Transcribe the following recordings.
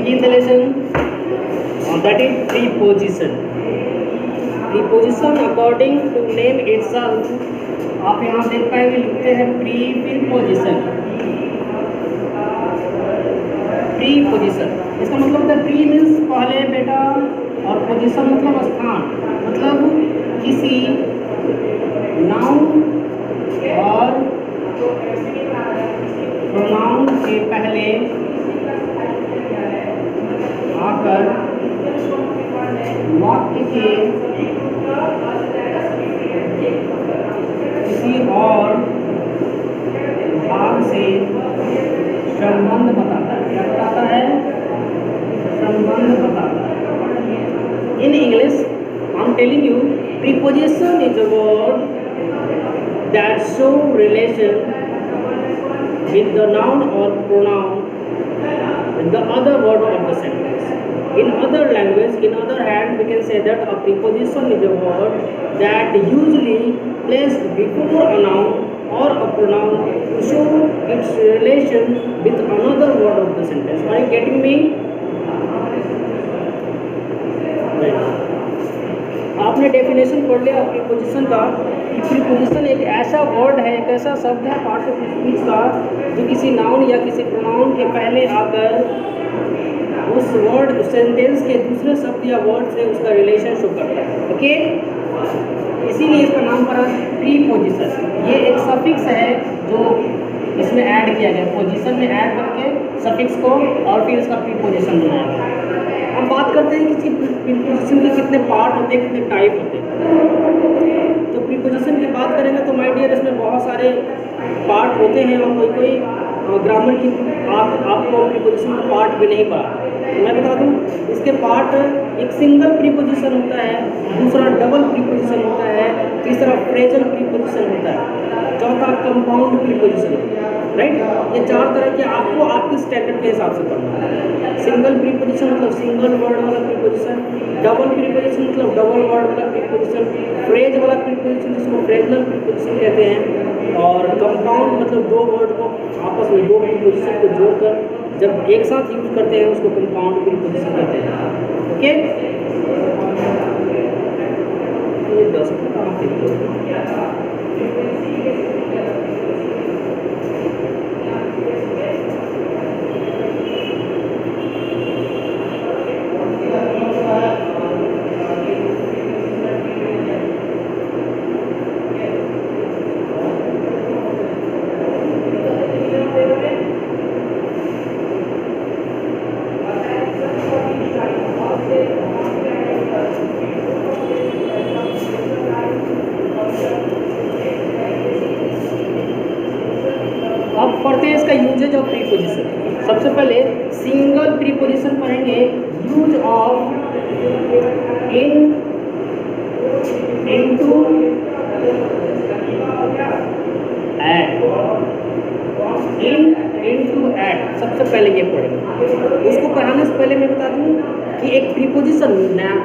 begin the lesson. That is preposition. Preposition according to name itself. आप यहाँ देख पाएंगे लिखते हैं preposition. Preposition इसका मतलब होता है pre means पहले बेटा और position मतलब स्थान, मतलब किसी noun और pronoun के पहले आकर वाक्य के किसी और भाग से संबंध बताता है। क्या बताता है? संबंध बताता है। In English I am telling you, preposition is a word that show relation with the noun or pronoun with the other word of the sentence. In other language, in other hand, we can say that a preposition is a word that usually placed before a noun or a pronoun to show its relation with another word of the sentence. Are you getting me? आपने definition पढ़ लिया preposition का कि preposition एक ऐसा word है, एक ऐसा शब्द है पार्ट ऑफ स्पीच का जो किसी नाउन या किसी प्रोनाउन के पहले आकर उस वर्ड उस सेंटेंस के दूसरे शब्द या वर्ड से उसका रिलेशन शो करता है। ओके, इसीलिए इसका नाम पड़ा प्रीपोजिशन। ये एक सफिक्स है जो इसमें ऐड किया गया, पोजीशन में ऐड करके सफिक्स को और फिर इसका प्रीपोजिशन बनाया गया। हम बात करते हैं कि प्रीपोजिशन के कितने पार्ट होते हैं, कितने टाइप होते हैं। तो प्रीपोजिशन की बात करेंगे तो माय डियर इसमें बहुत सारे पार्ट होते हैं और कोई ग्रामर की आपको प्रीपोजिशन का पार्ट भी नहीं पड़ा। तो मैं बता दूं, इसके पार्ट एक सिंगल प्रीपोजिशन होता है, दूसरा डबल प्रीपोजिशन होता है, तीसरा फ्रेजल प्रीपोजिशन होता है, चौथा कंपाउंड प्रीपोजिशन, राइट। ये चार तरह के आपको आपके स्टैंडर्ड के हिसाब से पढ़ना है। सिंगल प्रीपोजिशन मतलब सिंगल वर्ड वाला प्रीपोजिशन, डबल प्रीपोजिशन मतलब डबल वर्ड वाला प्रीपोजिशन, फ्रेज वाला प्रीपोजिशन जिसको फ्रेजनल प्रीपोजिशन कहते हैं, और कंपाउंड मतलब दो वर्ड को आपस में दो प्रीपोजिशन को जोड़कर जब एक साथ यूज करते हैं उसको कंपाउंड प्रीपोजिशन कहते हैं। ओके, ये 10 पढ़ते हैं इसका यूजेज ऑफ प्रीपोजिशन। सबसे पहले सिंगल प्रीपोजिशन पढ़ेंगे, use of in, into, at, in, into, at. सबसे पहले ये पढ़ेंगे। उसको पढ़ाने से पहले मैं बता दूं कि एक प्रीपोजिशन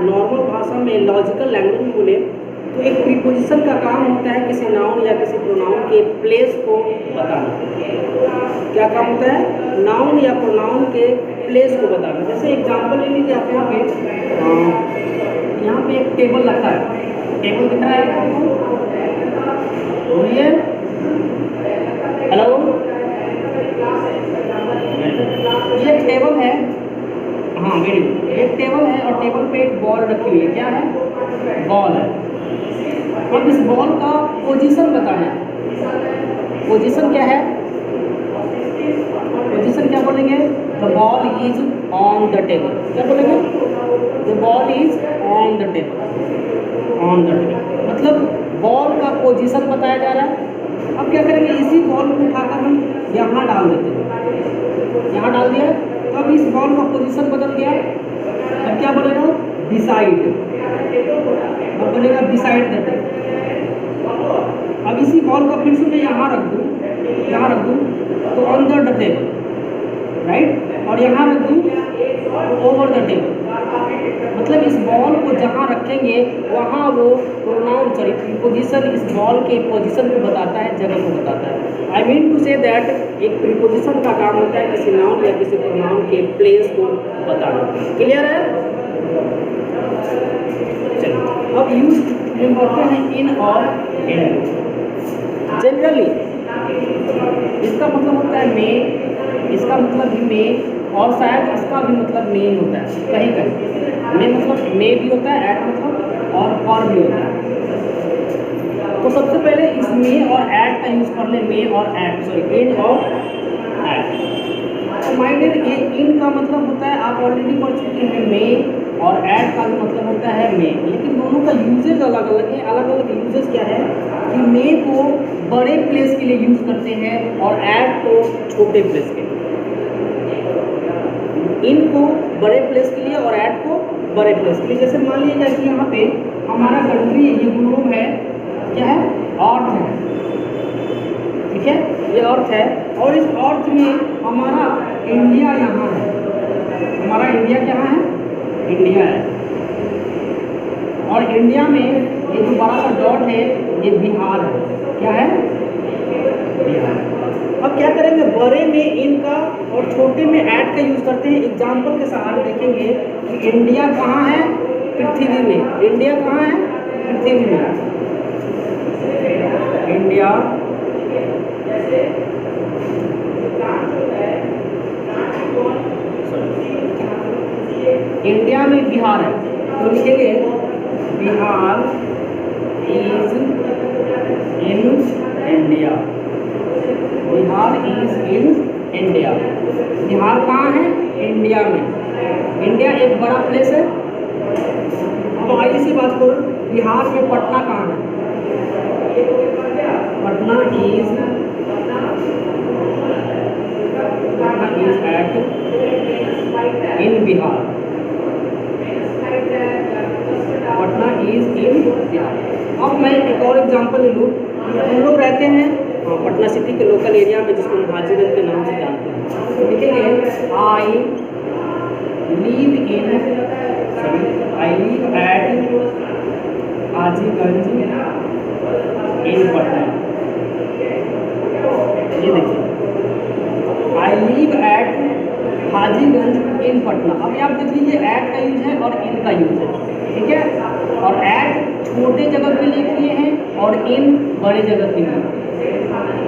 नॉर्मल भाषा में लॉजिकल लैंग्वेज में बोले तो एक प्रीपोजिशन का काम होता है किसी नाउन या किसी प्रोनाउन के प्लेस को बताना। क्या काम होता है? नाउन या प्रोनाउन के प्लेस को बताना। जैसे एग्जांपल ले लीजिए, आप यहाँ पे एक टेबल रखा है, टेबल दिख रहा है, बोलिए हेलो। ये एक टेबल है, हाँ वेरी गुड, एक टेबल है और टेबल पे एक बॉल रखी हुई है। क्या है? बॉल है। अब इस बॉल का पोजीशन बताना है। पोजीशन क्या है? पोजीशन क्या बोलेंगे? The ball is on the table. क्या बोलेंगे? The ball is on the table. On the table मतलब बॉल का पोजीशन बताया जा रहा है। अब क्या करेंगे? इसी बॉल को उठाकर हम यहाँ डाल देते हैं। यहाँ डाल दिया तो अब इस बॉल का पोजीशन बदल गया। अब क्या बनेगा? बिसाइड। अब बनेगा बिसाइड द टेबल। अब इसी बॉल का फिर से मैं यहाँ रख दूँ, यहाँ रख दूँ तो अंडर द टेबल, राइट, और यहाँ रख दूँ ओवर द टेबल। मतलब इस बॉल को जहाँ रखेंगे वहाँ वो प्रोनाउन प्रीपोजिशन इस बॉल के पोजीशन को बताता है, जगह को बताता है। I mean to say that एक प्रीपोजिशन का काम होता है किसी नाउन या किसी प्रोनाउन के प्लेस को बताना। क्लियर है? चलिए अब यूज हम करते हैं इन और इन। जनरली इसका मतलब होता है मे, इसका मतलब भी मे, और शायद इसका भी मतलब मे ही होता है कहीं कहीं। मे मतलब मे भी होता है, एट मतलब और भी होता है। तो सबसे पहले इस मे और ऐड का यूज कर ले, मे और ऐड, सॉरी इन और ऐड। तो माय डियर ये इन का मतलब होता है, आप ऑलरेडी पढ़ चुके हैं, मे, और ऐड का भी मतलब होता है मे, लेकिन दोनों का यूजेज अलग अलग है। अलग अलग यूजेज क्या है कि मे को बड़े प्लेस के लिए यूज करते हैं और ऐड को छोटे प्लेस के लिए। इन को बड़े प्लेस के लिए और ऐड को बड़े प्लेस के लिए। जैसे मान लीजिए कि यहाँ पे हमारा कंट्री ये ग्लोब है, क्या है, अर्थ है, ठीक है, ये अर्थ है, और इस अर्थ में हमारा इंडिया यहाँ है। हमारा इंडिया कहाँ है? इंडिया है। और इंडिया में ये जो बड़ा सा डॉट है ये बिहार है। क्या है? बिहार। अब क्या करेंगे, बड़े में इन का और छोटे में ऐड का यूज करते हैं। एग्जाम्पल के सहारे देखेंगे कि इंडिया कहाँ है? पृथ्वी में। इंडिया कहाँ है? पृथ्वी में। इंडिया इंडिया में बिहार है, तो लिखेंगे Bihar is in India. Bihar is in India. Bihar कहाँ है? इंडिया में। इंडिया एक बड़ा प्लेस है। अब आइए सी बात करो, बिहार में पटना कहाँ है? Patna is at in Bihar. Patna is in Bihar. अब मैं एक और एग्जांपल ले लूँ। हम लोग रहते हैं पटना सिटी के लोकल एरिया में, जिसको हम हाजीगंज के नाम से जानते हैं। लिखेंगे आई लिव एट हाजीगंज इन पटना। ये देखिए, आई लिव एट हाजीगंज इन पटना। अभी आप देख लीजिए, ऐट का यूज है और इन का यूज है, ठीक है। और ऐट छोटे जगह के लिए किए हैं और इन बड़े जगह के लिए।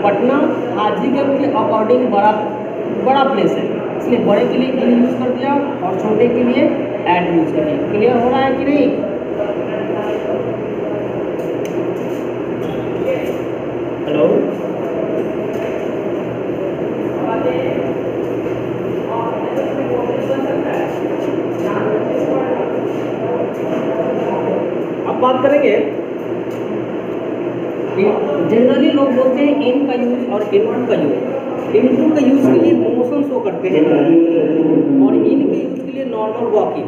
पटना हाजीगंज के अकॉर्डिंग बड़ा प्लेस है, इसलिए बड़े के लिए इन यूज कर दिया और छोटे के लिए ऐट यूज कर दिया। क्लियर हो रहा है कि नहीं? हेलो, अब बात करेंगे, जनरली लोग बोलते हैं इन का यूज और इनटू का यूज। इनटू का यूज के लिए मोशन शो करते हैं और इन के यूज के लिए नॉर्मल वॉकिंग।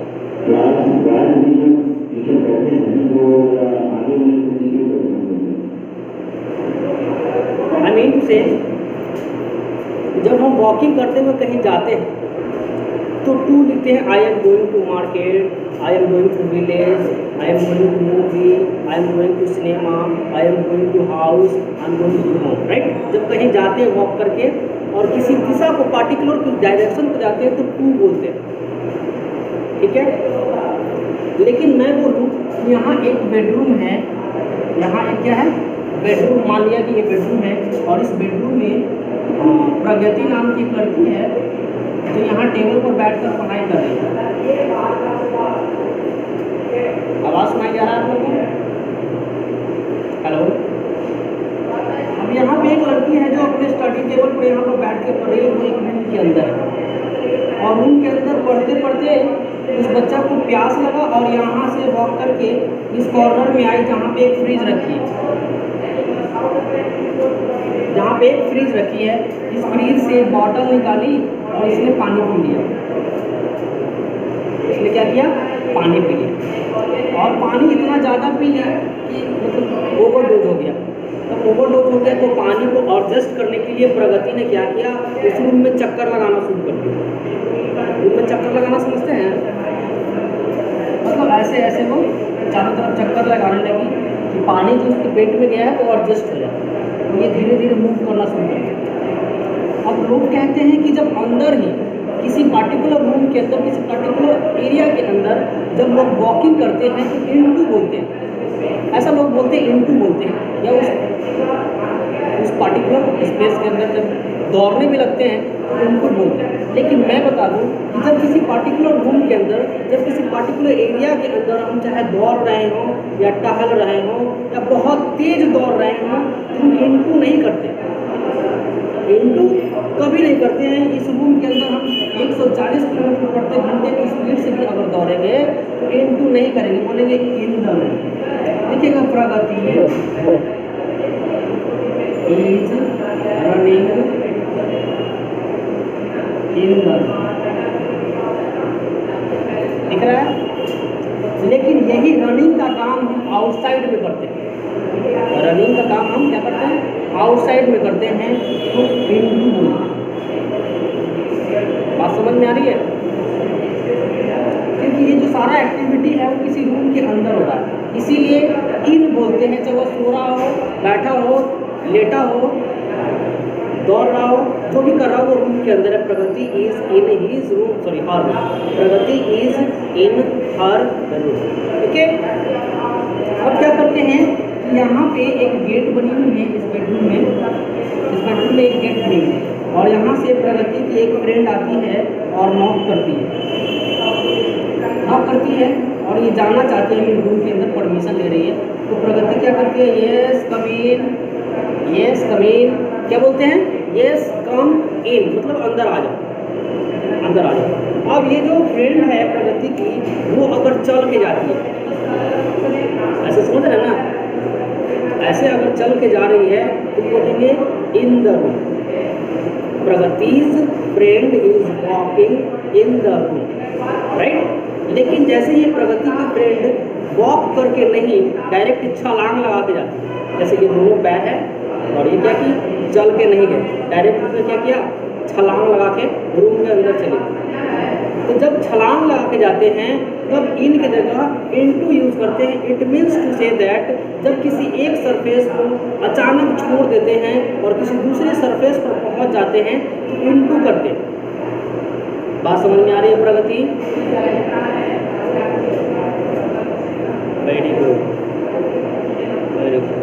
आई मीन से जब हम वॉकिंग करते हुए कहीं जाते हैं तो टू लिखते हैं, I am going to market, I am going to village, I am going to movie, I am going to cinema, I am going to house, I am going to home, right. जब कहीं जाते हैं walk करके और किसी दिशा को particular किस direction को जाते हैं तो टू बोलते हैं, ठीक है। लेकिन मैं बोलूँ यहाँ एक बेडरूम है, यहाँ एक क्या है? बेडरूम। मान लिया कि ये बेडरूम है और इस बेडरूम में प्रगति नाम की एक लड़की है जो यहाँ टेबल पर बैठकर पढ़ाई कर रही है। आवाज़ सुनाई जा रहा है आप लोगों को? हेलो। अब यहाँ पे एक लड़की है जो अपने स्टडी टेबल पर यहाँ पर बैठ के पढ़ रही है, वो एक रूम के अंदर है। और रूम के अंदर पढ़ते पढ़ते उस बच्चा को प्यास लगा और यहाँ से वॉक करके इस कॉर्नर में आई जहाँ पे एक फ्रिज रखी है। जहाँ पे एक फ्रिज रखी है, इस फ्रिज से बॉटल निकाली और इसने पानी पी लिया। इसने क्या किया? पानी पी लिया। और पानी इतना ज़्यादा पी लिया कि मतलब ओवरडोज हो गया। तब ओवरडोज हो गया तो पानी को एडजस्ट करने के लिए प्रगति ने क्या किया? उस रूम में चक्कर लगाना शुरू कर दिया। रूम में चक्कर लगाना समझते हैं? मतलब ऐसे ऐसे वो चारों तरफ चक्कर लगाने लगी कि पानी जो उसके पेट में गया है वो एडजस्ट हो जाए। तो ये धीरे धीरे मूव करना शुरू कर दिया। अब लोग कहते हैं कि जब अंदर ही किसी पार्टिकुलर रूम के अंदर, किसी पार्टिकुलर एरिया के अंदर जब लोग वॉकिंग करते हैं तो इनटू बोलते हैं, ऐसा लोग बोलते हैं, इनटू बोलते हैं, या उस पार्टिकुलर स्पेस के अंदर जब दौड़ने में लगते हैं तो इनटू बोलते हैं। लेकिन मैं बता दूं कि जब किसी पार्टिकुलर रूम के अंदर, जब किसी पार्टिकुलर एरिया के अंदर हम चाहे दौड़ रहे हों या टहल रहे हों या बहुत तेज दौड़ रहे हों, तो हम इनटू नहीं करते, इनटू कभी नहीं करते हैं। इस रूम के अंदर हम 140 किलोमीटर प्रति घंटे की स्पीड से भी अगर दौड़ेंगे तो इनटू नहीं करेंगे, बोलेंगे इन द। देखिएगा, प्रगति इज रनिंग इन द, दिख रहा है। लेकिन यही रनिंग का काम हम आउटसाइड में करते हैं, रनिंग का काम हम क्या करते हैं, आउटसाइड में करते हैं, तो इनटू बोलते हैं। बात समझ में आ रही है? क्योंकि ये जो सारा एक्टिविटी है वो किसी रूम के अंदर हो रहा है, इसीलिए इन बोलते हैं। चाहे वो सो रहा हो, बैठा हो, लेटा हो, दौड़ रहा हो, जो भी कर रहा हो वो रूम के अंदर है। Pragati is in his room, sorry her room, Pragati is in her room. Okay, अब क्या करते हैं, यहाँ पे एक गेट बनी हुई है इस बेडरूम में, इस बेडरूम में एक गेट बनी है और यहाँ से प्रगति की एक फ्रेंड आती है और नॉक करती है और ये जानना चाहती है कि रूम के अंदर परमिशन ले रही है। तो प्रगति क्या करती है, येस कम इन, येस कम इन, क्या बोलते हैं, येस कम इन, मतलब अंदर आ जाओ, अंदर आ जाओ। अब ये जो फ्रेंड है प्रगति की, वो अगर चल के जाती है, ऐसे समझ रहे हैं ना, ऐसे अगर चल के जा रही है तो बोलेंगे in the room, Pragati's friend is walking in the room, right. लेकिन जैसे ही प्रगति की फ्रेंड वॉक करके नहीं, डायरेक्ट छलांग लगा के जाती है, जैसे ये दोनों पैर है और ये क्या की, चल के नहीं गए, डायरेक्ट उसने क्या किया, छलांग लगा के रूम के अंदर चले गए। तो जब छलांग लगा के जाते हैं तब इन की जगह इनटू यूज करते हैं। It means to say that जब किसी एक सरफेस को अचानक छोड़ देते हैं और किसी दूसरे सरफेस पर पहुंच जाते हैं तो इनटू करते हैं। बात समझ में आ रही है Pragati? Very good, very good.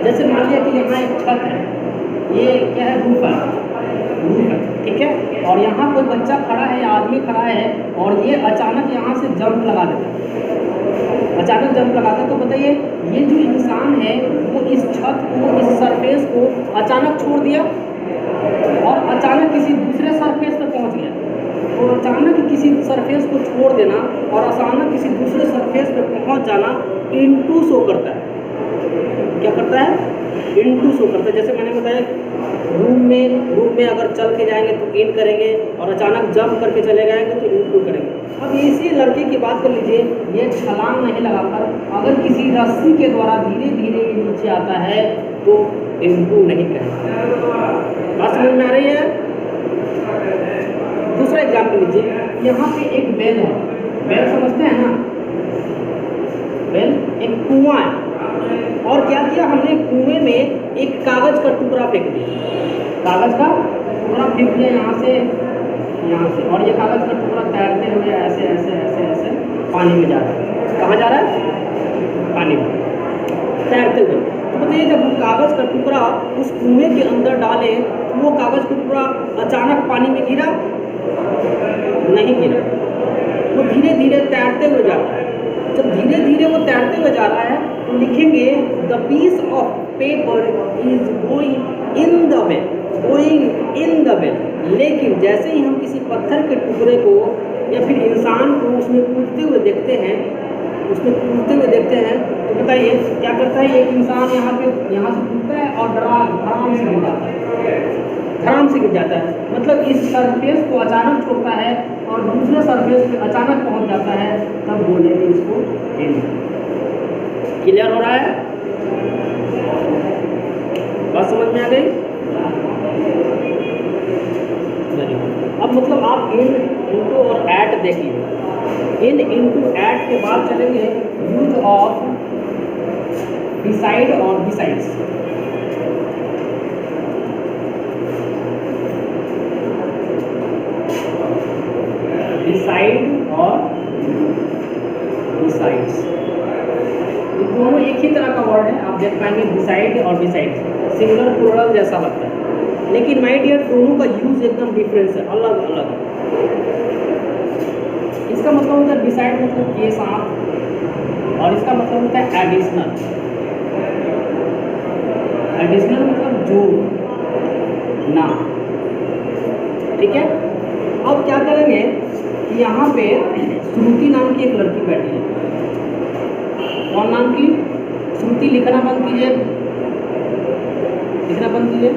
जैसे मान लिया कि यहाँ एक छत है, ये क्या है, रूफ है, ठीक है, और यहाँ कोई बच्चा खड़ा है या आदमी खड़ा है और ये अचानक यहाँ से जंप लगा देता है, अचानक जंप लगाता है, तो बताइए ये जो इंसान है वो इस छत को, इस सरफेस को अचानक छोड़ दिया और अचानक किसी दूसरे सरफेस पर पहुँच गया। तो अचानक किसी सरफेस को छोड़ देना और अचानक किसी दूसरे सरफेस पर पहुँच जाना इनटू शो करता है। क्या करता है, इनटू शो करता है। जैसे मैंने बताया रूम में अगर चल के जाएंगे तो इन करेंगे और अचानक जंप करके चले जाएंगे तो इनटू करेंगे। अब इसी लड़के की बात कर लीजिए, ये छलांग नहीं लगाकर अगर किसी रस्सी के द्वारा धीरे धीरे नीचे आता है तो इनटू नहीं करेंगे। बात समझ में आ रही है? दूसरा एग्जाम्पल लीजिए, यहाँ पे एक बेल है, बेल समझते हैं ना, बेल एक कुआं है और क्या किया हमने, कुएं में एक कागज का टुकड़ा फेंक दिया, कागज का टुकड़ा फेंक दिया यहाँ से, और ये कागज का टुकड़ा तैरते हुए ऐसे ऐसे ऐसे ऐसे पानी में जा रहा है। कहाँ जा रहा है? पानी में तैरते हुए। तो बताइए जब हम कागज का टुकड़ा उस कुएं के अंदर डाले तो वो कागज का टुकड़ा अचानक पानी में गिरा? नहीं गिरा, वो धीरे धीरे तैरते हुए जाता है। जब धीरे धीरे वो तैरते हुए जा रहा है तो लिखेंगे the piece of paper is going in the well, going in the well. लेकिन जैसे ही हम किसी पत्थर के टुकड़े को या फिर इंसान को उसमें कूदते हुए देखते हैं, तो बताइए क्या करता है, एक इंसान यहाँ से कूदता है और आराम से गिर जाता है, धड़ाम से गिर जाता है। मतलब इस सरफेस को अचानक छोड़ता है और दूसरे सरफेस पे अचानक पहुँच जाता है, तब बोलेंगे इसको इन। क्लियर हो रहा है? बात समझ में आ गई? अब मतलब आप इन, इनटू और ऐट देख लीजिए। इन, इनटू, ऐट के बाद चलेंगे यूज ऑफ बिसाइड और बिसाइड्स। आप देख पाएंगे बिसाइड और बिसाइड सिंगुलर प्लूरल जैसा लगता है, लेकिन माय डियर दोनों का यूज एकदम डिफरेंस है, अलग अलग है। इसका मतलब होता है बिसाइड मतलब के साथ, और इसका मतलब होता है एडिशनल। एडिशनल मतलब जो ना, ठीक है। अब क्या करेंगे कि यहाँ पे श्रुति नाम की एक लड़की बैठी है। कौन नाम की? श्रुति। लिखना बंद कीजिए, लिखना बंद कीजिए।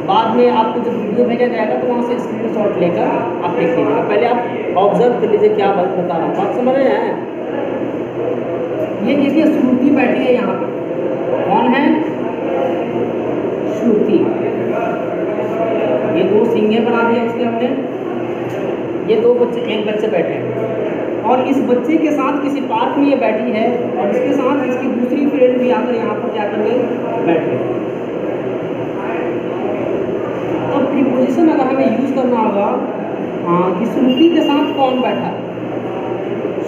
बाद में आपको जब वीडियो भेजा जाएगा तो वहाँ से स्क्रीनशॉट लेकर आप लिख लीजिएगा। पहले आप ऑब्जर्व कर लीजिए क्या बात बता रहा हूँ, बात समझ रहे हैं? ये देखिए श्रुति बैठी है यहाँ पे। कौन है? श्रुति। ये दो सिंगे बना दिया उसके हमने। ये दो बच्चे, एक बच्चे बैठे हैं, और इस बच्चे के साथ किसी पार्क में ये बैठी है, और इसके साथ इसकी दूसरी फ्रेंड भी आकर यहाँ पर क्या करके बैठे। अब प्रीपोजिशन अगर हमें यूज करना होगा कि श्रुति के साथ कौन बैठा है,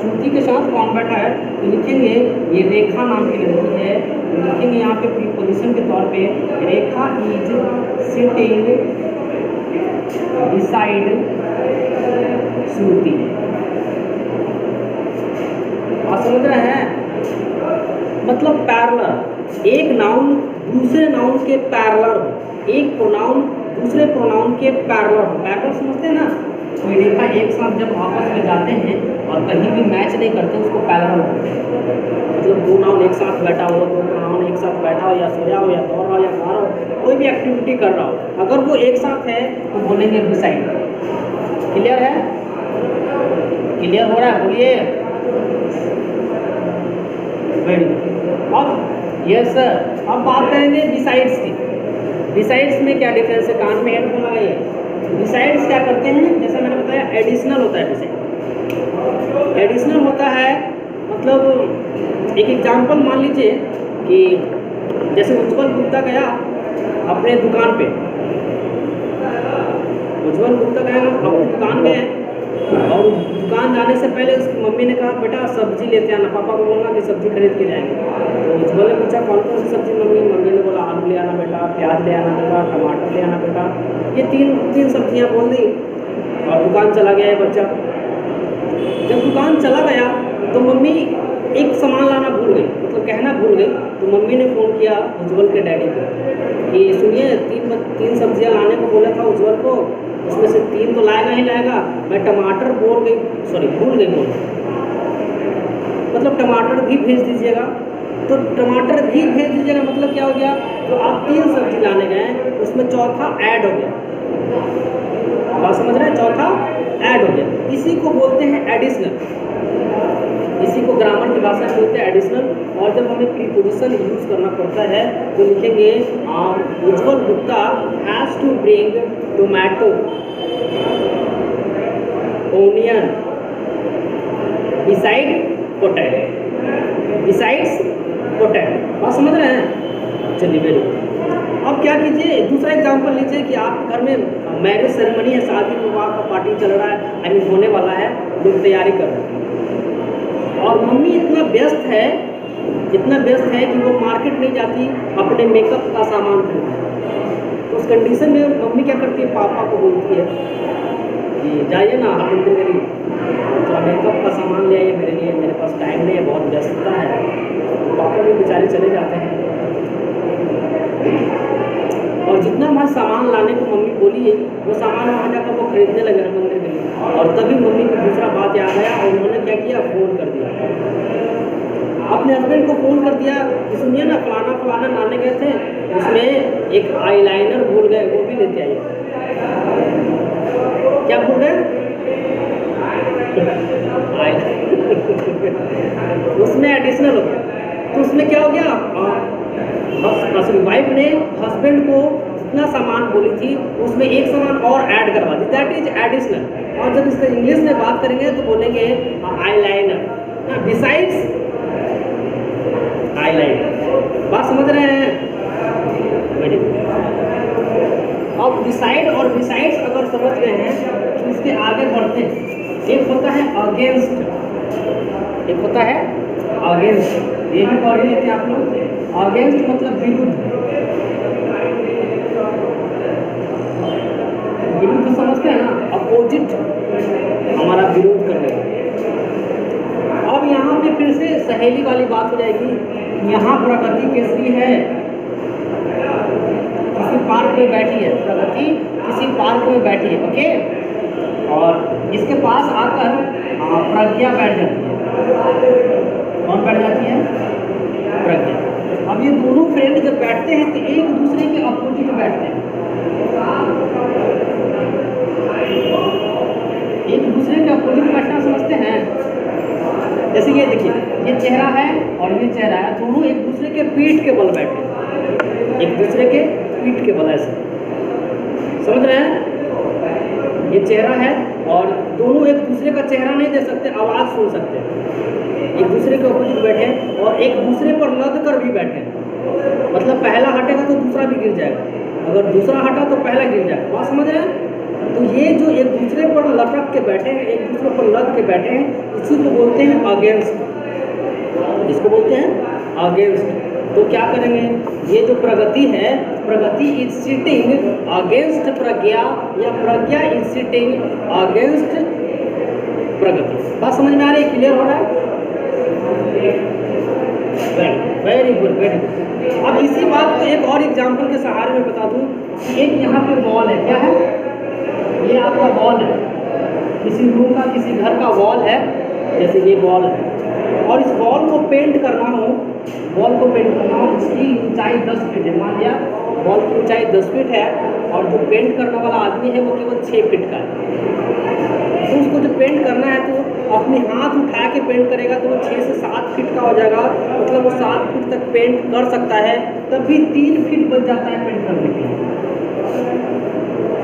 श्रुति के साथ कौन बैठा है, तो लिखेंगे ये रेखा नाम की लड़की है। लिखेंगे यहाँ पे प्रीपोजिशन के तौर पे रेखा इज सिटिंग बिसाइड श्रुति। आप समझ रहे हैं? मतलब पैरेलल, एक नाउन दूसरे नाउन के पैरेलल हो, एक प्रोनाउन दूसरे प्रोनाउन के पैरेलल हो। पैरेलल समझते हैं ना? कोई रेखा एक साथ जब आपस में जाते हैं और कहीं भी मैच नहीं करते उसको पैरेलल बोलते हैं। मतलब दो नाउन एक साथ बैठा हो, दो प्रोनाउन एक साथ बैठा हो, या सोया हो, या दौड़ रहा हो, या खा रहा हो, कोई भी एक्टिविटी कर रहा हो, अगर वो एक साथ है तो बोलेंगे बिसाइड। क्लियर है? क्लियर हो रहा है? बोलिए। Very good. अब यस सर, अब बात करेंगे बिसाइड्स की। बिसाइड्स में क्या डिफरेंस है? कान में हेडफोन लगाइए। बिसाइड्स क्या करते हैं? जैसा मैंने बताया एडिशनल होता है बिसाइड। एडिशनल होता है मतलब एक एग्जांपल मान लीजिए कि जैसे उज्जवल गुप्ता गया अपने दुकान पे, उज्जवल गुप्ता गया अपनी दुकान में, और दुकान जाने से पहले उसकी मम्मी ने कहा बेटा सब्जी लेते आना, पापा को बोलना कि सब्जी खरीद के जाएंगे। तो उज्जवल ने पूछा कौन कौन सी सब्जी मम्मी? मम्मी ने बोला आलू ले आना बेटा, प्याज ले आना बेटा, टमाटर ले आना बेटा। ये तीन सब्जियां बोल दी और दुकान चला गया है बच्चा। जब दुकान चला गया तो मम्मी एक सामान लाना भूल गई, मतलब कहना भूल गई। तो मम्मी ने फ़ोन किया उज्जवल के डैडी को कि सुनिए तीन सब्जियां लाने को बोला था उज्जवल को, उसमें से 3 तो लाएगा ही लाएगा, मैं टमाटर भूल गई बोल, मतलब टमाटर भी भेज दीजिएगा। तो टमाटर भी भेज दीजिएगा मतलब क्या हो गया? तो आप 3 सब्जी लाने गए, उसमें चौथा ऐड हो गया। बात समझ रहे हैं? चौथा ऐड हो गया। इसी को बोलते हैं एडिशनल, इसी को ग्रामर की भाषा में बोलते हैं एडिशनल। और जब हमें प्रीपोजिशन यूज करना पड़ता है तो लिखेंगे Ujjwal Gupta has to bring tomato, onion beside potato, besides potato. बात समझ रहे हैं? चलिए वेरी गुड। अब क्या कीजिए, दूसरा एग्जांपल लीजिए कि आप घर में मैरिज सेरेमनी है, शादी विवाह का पार्टी चल रहा है, आई मीन होने वाला है, लोग तैयारी कर रहे हैं, और मम्मी इतना व्यस्त है कि वो मार्केट नहीं जाती अपने मेकअप का सामान खरीदने। तो उस कंडीशन में मम्मी क्या करती है? पापा को बोलती है कि जाइए ना आप मंदिर के लिए, थोड़ा मेकअप का सामान ले आइए मेरे लिए, मेरे पास टाइम नहीं है, बहुत व्यस्तता है। तो पापा भी बेचारे चले जाते हैं, और जितना वहाँ सामान लाने को मम्मी बोली है वो सामान वहाँ जाकर वो खरीदने लगे हैं मंदिर के लिए। और तभी मम्मी को दूसरा बात याद आया और उन्होंने क्या किया? फ़ोन कर दिया, अपने हस्बैंड को फ़ोन कर दिया कि सुनिए ना फलाना लाने गए थे, उसमें एक आईलाइनर भूल गए, वो भी लेते आइए। क्या भूल गए? उसमें एडिशनल हो गया। तो उसमें क्या हो गया? वाइफ ने हस्बैंड को जितना सामान बोली थी उसमें एक सामान और ऐड करवा दी, दैट इज एडिशनल। और जब इसका इंग्लिश में बात करेंगे तो बोलेंगे आईलाइनर, बिसाइड्स आईलाइनर। बात समझ रहे हैं? अब बिसाइड और बिसाइड्स अगर समझ गए हैं तो इसके आगे बढ़ते हैं। एक होता है अगेंस्ट, एक होता है अगेंस्ट, ये भी पढ़ लेते हैं आप लोग। अगेंस्ट मतलब विरुद्ध, विरुद्ध तो समझते हैं ना, अपोजिट, हमारा विरोध करने वाला। अब यहाँ पे फिर से सहेली वाली बात हो जाएगी। यहाँ प्रगति केसरी है, किसी पार्क में बैठी है, प्रगति किसी पार्क में बैठी है, ओके, और इसके पास आकर प्रज्ञा बैठ जाती है। कौन बैठ जाती है? प्रज्ञा। अब ये दोनों फ्रेंड जब बैठते हैं तो एक दूसरे के अपोजिट बैठते हैं, एक दूसरे के अपोजिट बैठना समझते हैं। जैसे ये देखिए, ये चेहरा है और ये चेहरा है, दोनों एक दूसरे के पीठ के बल बैठे, एक दूसरे के पीठ के बल, ऐसे समझ रहे हैं? ये चेहरा है और दोनों एक दूसरे का चेहरा नहीं देख सकते, आवाज़ सुन सकते हैं, एक दूसरे के अपोजिट बैठे और एक दूसरे पर लद कर भी बैठे। मतलब पहला हटेगा तो दूसरा भी गिर जाएगा, अगर दूसरा हटा तो पहला गिर जाएगा। बात समझ रहे हैं? तो ये जो एक दूसरे पर लटक के बैठे हैं, एक दूसरे पर लद के बैठे हैं, इसी को बोलते हैं अगेंस्ट। इसको बोलते हैं अगेंस्ट। तो क्या करेंगे? ये जो प्रगति है, प्रगति इज सिटिंग अगेंस्ट प्रज्ञा या प्रज्ञा इज सिटिंग अगेंस्ट प्रगति। बात समझ में आ रही है? क्लियर हो रहा है? Very good, very good. अब इसी बात को एक और एग्जाम्पल के सहारे में बता दूं। एक यहाँ पे वॉल है, क्या है? ये आपका वॉल है, किसी रूम का, किसी घर का वॉल है, जैसे ये वॉल है, और इस वॉल को पेंट करना हो, वॉल को पेंट करना हो, इसकी ऊंचाई 10 फीट है, मान लिया वॉल की ऊंचाई 10 फीट है और जो पेंट करने वाला आदमी है वो केवल 6 फीट का है। तो उसको जो पेंट करना है तो अपने हाथ उठा के पेंट करेगा तो वो 6 से 7 फीट का हो जाएगा, मतलब वो 7 फीट तक पेंट कर सकता है, तब भी 3 फीट बच जाता है पेंट करने के लिए।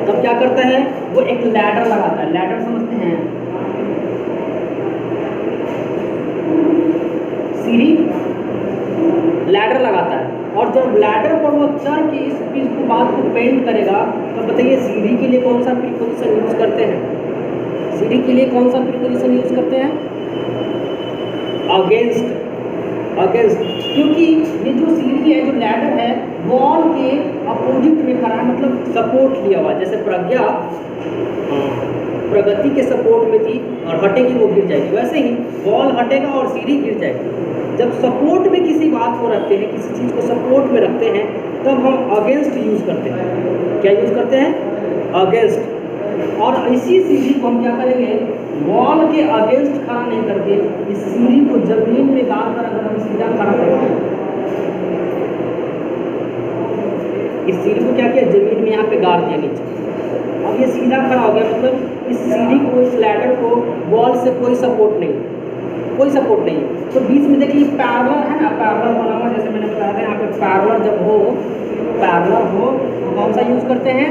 तब क्या करता है? वो एक लैडर लगाता है। लैडर समझते हैं? सीढ़ी, लैडर लगाता है, और जब लैडर पर वो चढ़ के इस चीज को बात को पेंट करेगा, तो बताइए सीढ़ी के लिए कौन सा प्रीपोजिशन यूज करते हैं? सीढ़ी के लिए कौन सा प्रीपोजिशन यूज करते हैं? अगेंस्ट। अगेंस्ट, क्योंकि ये जो सीढ़ी है, जो लैडर है, वॉल के अपोजिट में खड़ा है, मतलब सपोर्ट लिया हुआ। जैसे प्रज्ञा प्रगति के सपोर्ट में थी और हटेगी वो गिर जाएगी, वैसे ही वॉल हटेगा और सीढ़ी गिर जाएगी। जब सपोर्ट में किसी बात को रखते हैं, किसी चीज़ को सपोर्ट में रखते हैं, तब हम अगेंस्ट यूज करते हैं। क्या यूज करते हैं? अगेंस्ट। और इसी सीढ़ी को हम क्या करेंगे? वॉल के अगेंस्ट खड़ा नहीं करके इस सीढ़ी को जमीन में गाड़ कर अगर हम सीधा खड़ा करते हैं, इस सीढ़ी को क्या किया? जमीन में यहाँ पे गाड़ दिया नीचे। अब ये सीधा खड़ा हो गया, मतलब इस सीढ़ी को, इस लैडर को वॉल से कोई सपोर्ट नहीं, कोई सपोर्ट नहीं। तो बीच में देखिए पैरेलल है ना, पैरेलल बना हुआ, जैसे मैंने बताया था यहाँ पे पैरेलल जब हो, पैरेलल हो तो कौन सा यूज करते हैं?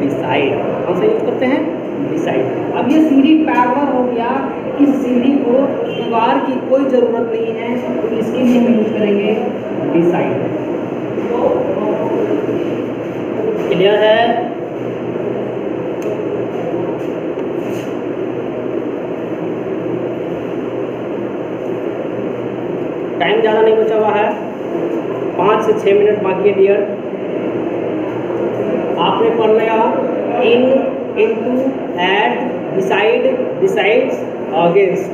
बिसाइड। कौन सा यूज करते हैं? बिसाइड। अब ये सीढ़ी पैरेलल हो गया, इस सीढ़ी को दीवार की कोई ज़रूरत नहीं है, तो इसके लिए हम यूज करेंगे बिसाइड। क्लियर है? टाइम ज़्यादा नहीं बचा हुआ है, 5 से 6 मिनट बाकी है डियर। आपने पढ़ लिया in, into, at, beside, besides, against.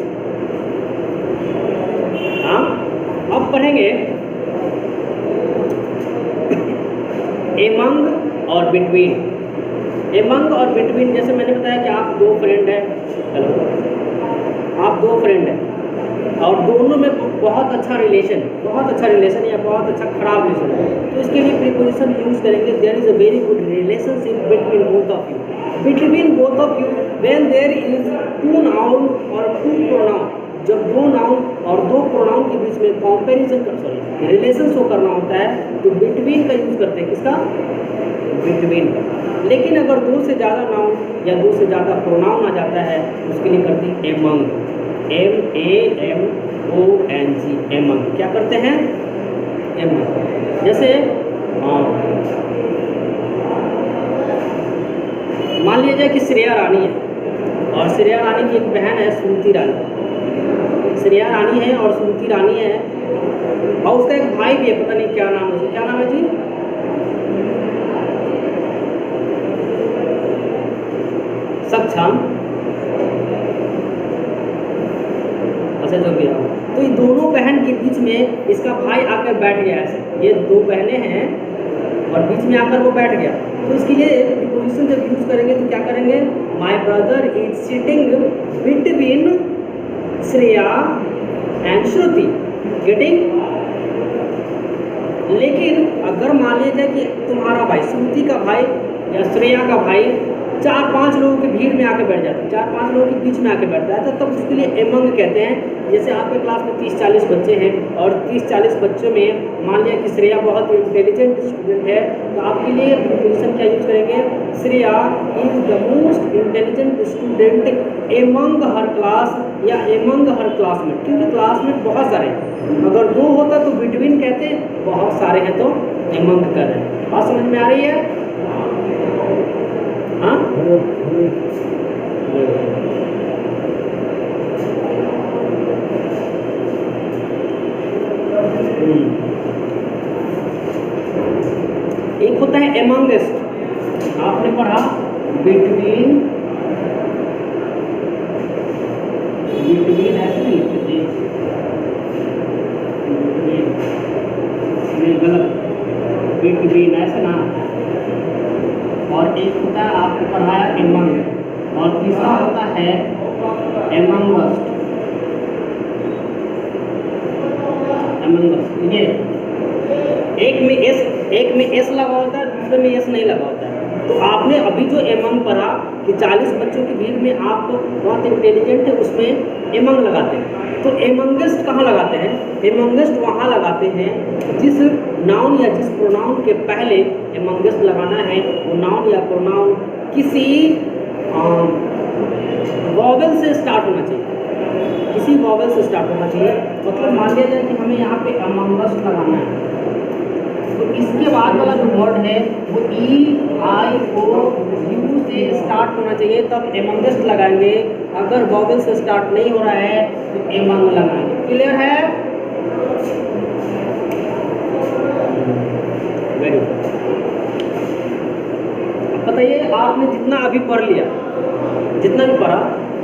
हाँ, अब पढ़ेंगे एमंग और बिटवीन। एमंग और बिटवीन, जैसे मैंने बताया कि आप 2 फ्रेंड हैं, हेलो, आप 2 फ्रेंड हैं और दोनों में बहुत अच्छा रिलेशन, बहुत अच्छा रिलेशन या बहुत अच्छा खराब रिलेशन है, तो इसके लिए प्रीपोजिशन यूज करेंगे there is a very good relationship between both of you. Between both of you when there is 2 noun और 2 प्रोनाउन। जब 2 नाउन और 2 प्रोनाउन के बीच में कंपैरिजन कर, सॉरी, रिलेशन शो करना होता है तो बिटवीन का यूज करते हैं। किसका? बिटवीन का। लेकिन अगर 2 से ज़्यादा नाउन या 2 से ज़्यादा प्रोनाउन आ जाता है उसके लिए करते हैं एमंग। MAMONG, among. क्या करते हैं? एमंग। जैसे मान लिया जाए कि श्रेया रानी है और श्रेया रानी की एक बहन है श्रुति रानी। श्रेया रानी है और श्रुति रानी है, और उसका एक भाई भी है, पता नहीं क्या नाम है उसका, क्या नाम है जी? सक्षम, अच्छा जो भी है। तो ये दोनों बहन के बीच में इसका भाई आकर बैठ गया ऐसे, ये दो बहनें हैं और बीच में आकर वो बैठ गया। तो इसके लिए प्रीपोजिशन जब यूज करेंगे तो क्या करेंगे? My brother is sitting between Shreya and Shruti, getting. लेकिन अगर मान लिया जाए कि तुम्हारा भाई, श्रुति का भाई या श्रेया का भाई 4-5 लोगों की भीड़ में आके बैठ जाता है, 4-5 लोगों के बीच में आके बैठता है, तो तब उसके लिए एमंग कहते हैं। जैसे आपके क्लास में 30-40 बच्चे हैं और 30-40 बच्चों में मान लिया कि श्रेया बहुत इंटेलिजेंट स्टूडेंट है, तो आपके लिए प्रीपोजिशन क्या यूज करेंगे? Shreya is the most intelligent student among her class या एमंग हर क्लासमेट, क्योंकि क्लासमेट बहुत सारे हैं। अगर 2 होता तो बिटवीन कहते, बहुत सारे हैं तो एमंग कर रहे हैं। बात समझ में आ रही है? हाँ, एक होता है एमंगेस्ट, आपने पढ़ा बिटवीन, ऐसे नहीं लिखते, गलत, बिटवीन ऐसे ना। और एक होता है आपको पढ़ाया एमंग, और तीसरा होता है एमंगस्ट। एमंगस्ट ये एक में एस लगा होता है, दूसरे में एस नहीं लगा होता है। तो आपने अभी जो एमंग पढ़ा कि 40 बच्चों की भीड़ में आप बहुत इंटेलिजेंट है, उसमें एमंग लगाते हैं। तो एमंगेस्ट कहाँ लगाते हैं? एमंगेस्ट वहाँ लगाते हैं जिस नाउन या जिस प्रोनाउन के पहले एमंगेस्ट लगाना है, वो नाउन या प्रोनाउन किसी वॉवेल से स्टार्ट होना चाहिए, किसी वॉवेल से स्टार्ट होना चाहिए। मतलब मान लिया जाए कि हमें यहाँ पे एमंगेस्ट लगाना है, तो इसके बाद वाला जो वर्ड है वो E-I-O-U से स्टार्ट होना चाहिए, तब एमंगेस्ट लगाएंगे। अगर वॉवेल से स्टार्ट नहीं हो रहा है तो एमंग लगाएंगे। क्लियर है? Very good. बताइए, आपने जितना अभी पढ़ लिया, जितना भी पढ़ा,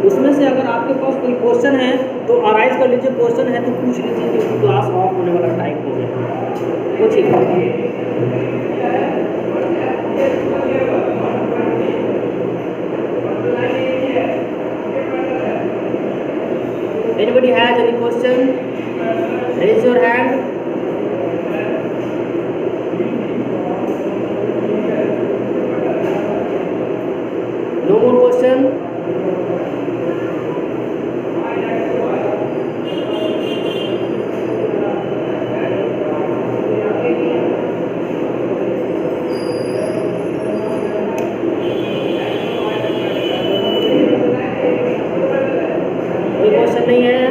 उसमें से अगर आपके पास कोई क्वेश्चन है तो अराइज कर लीजिए। क्वेश्चन है तो पूछ लीजिए, क्योंकि क्लास ऑफ होने वाला टाइम हो गया। पूछिए। Anybody has any question? Raise your hand. No more question? नहीं है?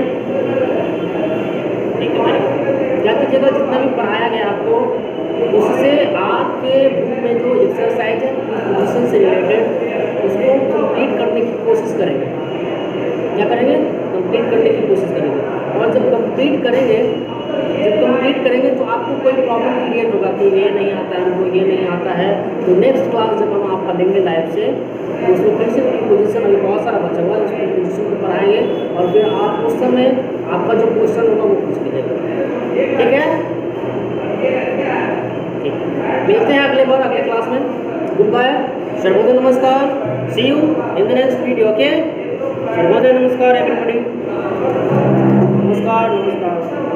ठीक है भाई, क्या कीजिएगा, जितना भी पढ़ाया गया आपको उससे आपके बुक में जो एक्सरसाइज है पोजीशन से रिलेटेड उसको कंप्लीट करने की कोशिश करेंगे। क्या करेंगे? कंप्लीट करने की कोशिश करेंगे। और जब कंप्लीट करेंगे तो आपको कोई प्रॉब्लम क्रिएट होगा कि ये नहीं आता है, हमको ये नहीं आता है, तो नेक्स्ट क्लास जब हम आपका लेंगे लाइव से, तो उसमें फिर से पोजीशन अभी बहुत सारा बचा हुआ है, उस पोजीशन को पढ़ाएंगे और फिर आप उस समय आपका जो क्वेश्चन होगा वो पूछ लीजिएगा। ठीक है? ठीक, मिलते हैं अगले बार अगले क्लास में। गुड बाय, सर्वोदय नमस्कार, see you in the next video. Okay, Sarvodaya नमस्कार एवरीबॉडी, नमस्कार नमस्कार।